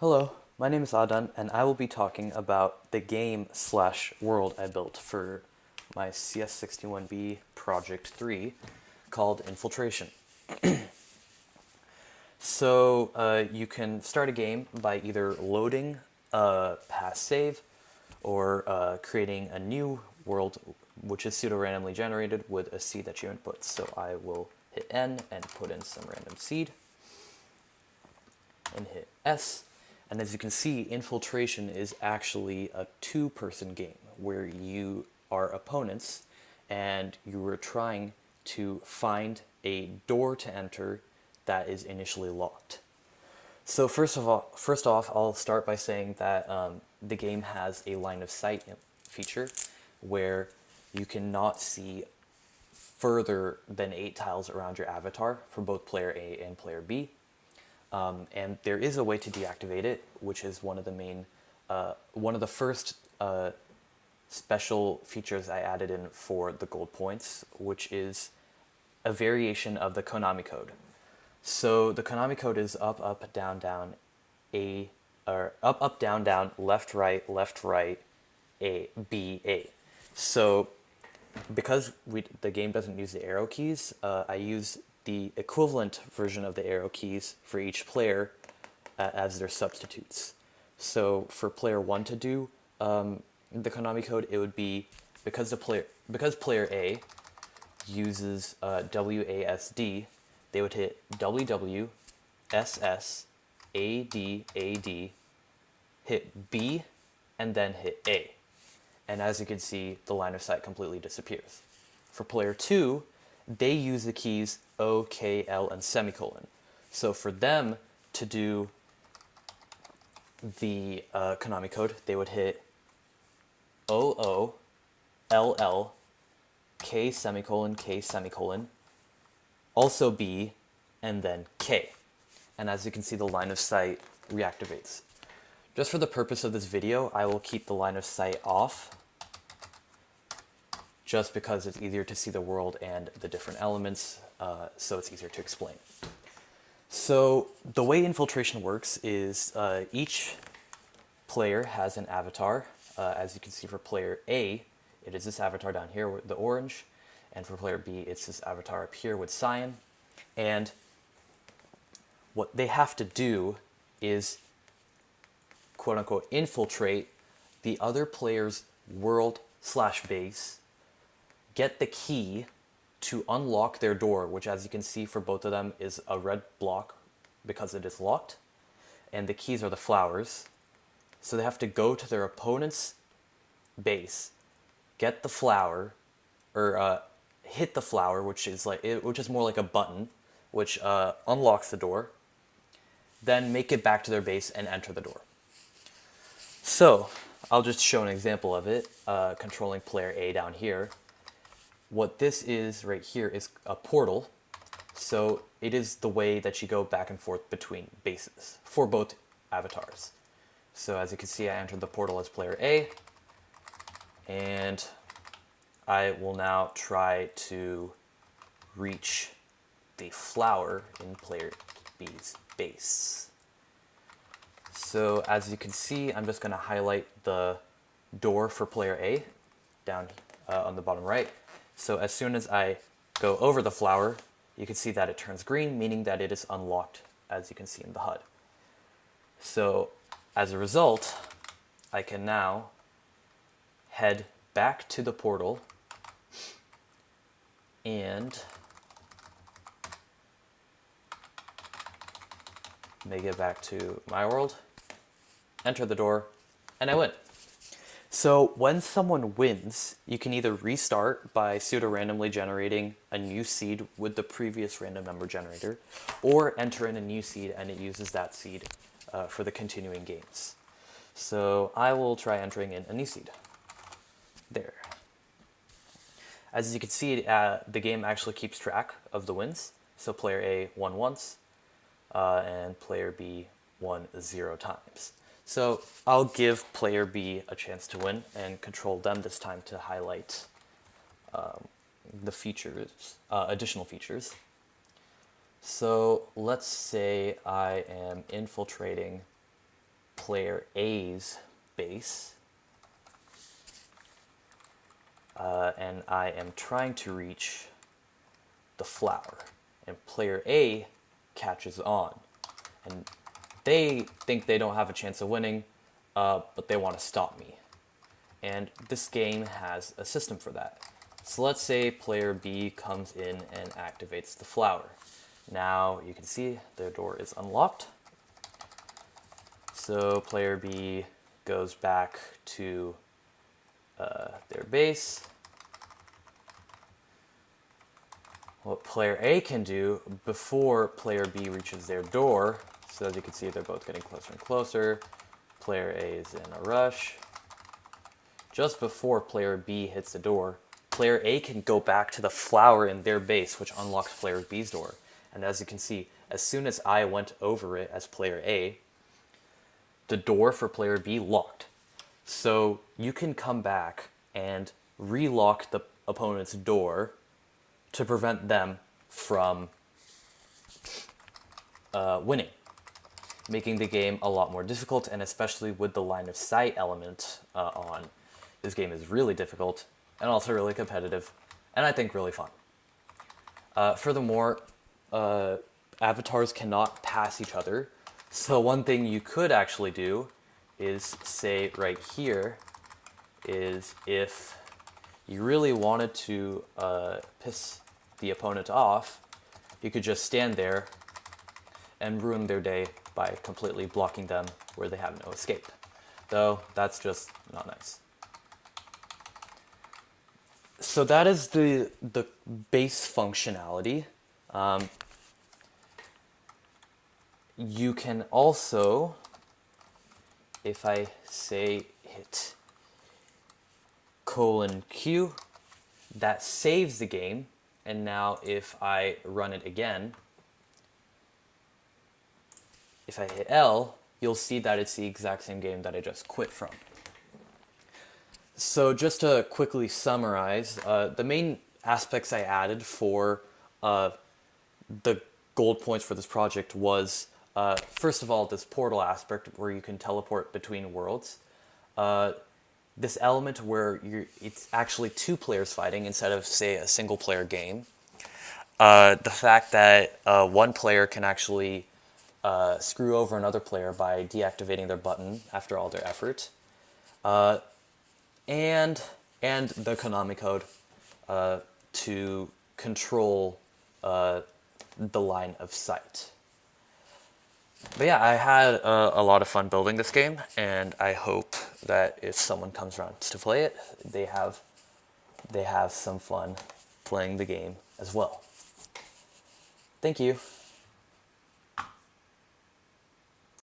Hello, my name is Adan, and I will be talking about the game/world I built for my CS61B Project 3 called Infiltration. So you can start a game by either loading a past save or creating a new world which is pseudo-randomly generated with a seed that you input. So I will hit N and put in some random seed and hit S. And as you can see, Infiltration is actually a two-person game where you are opponents and you are trying to find a door to enter that is initially locked. So first off, I'll start by saying that the game has a line of sight feature where you cannot see further than 8 tiles around your avatar for both player A and player B. And there is a way to deactivate it, which is one of the first special features I added in for the gold points, which is a variation of the Konami code. So the Konami code is up, up, down, down, A, or up, up, down, down, left, right, A, B, A. So because the game doesn't use the arrow keys, I use the equivalent version of the arrow keys for each player as their substitutes. So for player 1 to do the Konami code, it would be because player A uses WASD, they would hit WW, SS, AD, AD, hit B, and then hit A. And as you can see, the line of sight completely disappears. For player 2, they use the keys O, K, L, and semicolon. So for them to do the Konami code, they would hit O, O, L, L, K, semicolon, also B, and then K. And as you can see, the line of sight reactivates. Just for the purpose of this video, I will keep the line of sight off, just because it's easier to see the world and the different elements, so it's easier to explain. So the way Infiltration works is each player has an avatar. As you can see for player A, it is this avatar down here with the orange, and for player B, it's this avatar up here with cyan. And what they have to do is, quote-unquote, infiltrate the other player's world/base, get the key to unlock their door, which as you can see for both of them is a red block because it is locked, and the keys are the flowers. So they have to go to their opponent's base, get the flower, or hit the flower, which is more like a button, which unlocks the door, then make it back to their base and enter the door. So I'll just show an example of it, controlling player A down here. What this is right here is a portal. So it is the way that you go back and forth between bases for both avatars. So as you can see, I entered the portal as player A, and I will now try to reach the flower in player B's base. So as you can see, I'm just going to highlight the door for player A down on the bottom right. So as soon as I go over the flower, you can see that it turns green, meaning that it is unlocked, as you can see in the HUD. So as a result, I can now head back to the portal and make it back to my world, enter the door, and I win. So when someone wins, you can either restart by pseudo-randomly generating a new seed with the previous random number generator, or enter in a new seed and it uses that seed for the continuing games. So I will try entering in a new seed. There. As you can see, the game actually keeps track of the wins. So player A won once, and player B won 0 times. So I'll give player B a chance to win and control them this time to highlight the features, additional features. So let's say I am infiltrating player A's base. And I am trying to reach the flower. And player A catches on. And they think they don't have a chance of winning, but they want to stop me. And this game has a system for that. So let's say player B comes in and activates the flower. Now you can see their door is unlocked. So player B goes back to their base. What player A can do before player B reaches their door, so as you can see they're both getting closer and closer. Player A is in a rush. Just before player B hits the door, player A can go back to the flower in their base, which unlocks player B's door. And as you can see, as soon as I went over it as player A, the door for player B locked. So you can come back and relock the opponent's door to prevent them from winning, making the game a lot more difficult, and especially with the line of sight element on, this game is really difficult and also really competitive, and I think really fun. Furthermore, avatars cannot pass each other, so one thing you could actually do is say right here is if you really wanted to piss the opponent off, you could just stand there and ruin their day by completely blocking them where they have no escape. Though that's just not nice. So that is the base functionality. You can also, if I say hit :Q, that saves the game. And now if I run it again, if I hit L, you'll see that it's the exact same game that I just quit from. So just to quickly summarize, the main aspects I added for the gold points for this project was, first of all, this portal aspect where you can teleport between worlds. This element where it's actually two players fighting instead of, say, a single player game. The fact that one player can actually screw over another player by deactivating their button after all their effort. And the Konami code to control the line of sight. But yeah, I had a lot of fun building this game, and I hope that if someone comes around to play it, they have some fun playing the game as well. Thank you.